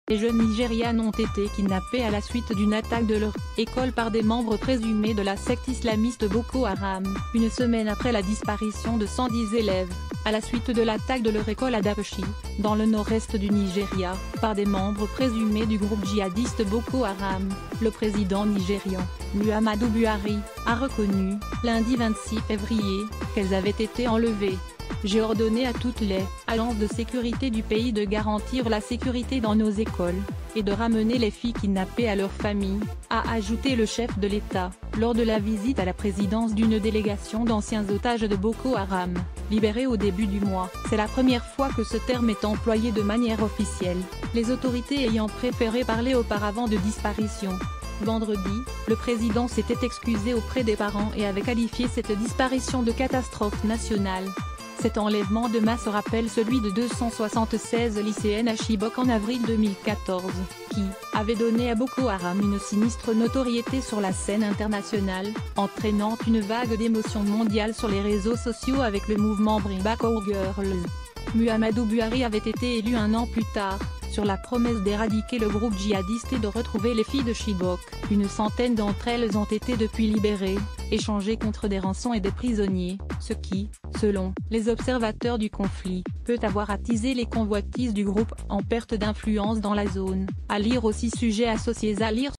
Les jeunes Nigérianes ont été kidnappées à la suite d'une attaque de leur école par des membres présumés de la secte islamiste Boko Haram, une semaine après la disparition de 110 élèves, à la suite de l'attaque de leur école à Dapchi, dans le nord-est du Nigeria, par des membres présumés du groupe djihadiste Boko Haram. Le président nigérian, Muhammadu Buhari, a reconnu, lundi 26 février, qu'elles avaient été enlevées. J'ai ordonné à toutes les agences de sécurité du pays de garantir la sécurité dans nos écoles, et de ramener les filles kidnappées à leurs familles, a ajouté le chef de l'État, lors de la visite à la présidence d'une délégation d'anciens otages de Boko Haram, libérés au début du mois. C'est la première fois que ce terme est employé de manière officielle, les autorités ayant préféré parler auparavant de disparition. Vendredi, le président s'était excusé auprès des parents et avait qualifié cette disparition de catastrophe nationale. Cet enlèvement de masse rappelle celui de 276 lycéennes à Chibok en avril 2014, qui avait donné à Boko Haram une sinistre notoriété sur la scène internationale, entraînant une vague d'émotion mondiale sur les réseaux sociaux avec le mouvement Bring Back Our Girls. Muhammadu Buhari avait été élu un an plus tard, sur la promesse d'éradiquer le groupe djihadiste et de retrouver les filles de Chibok. Une centaine d'entre elles ont été depuis libérées, échangées contre des rançons et des prisonniers, ce qui, selon les observateurs du conflit, peut avoir attisé les convoitises du groupe en perte d'influence dans la zone. À lire aussi sujets associés à lire.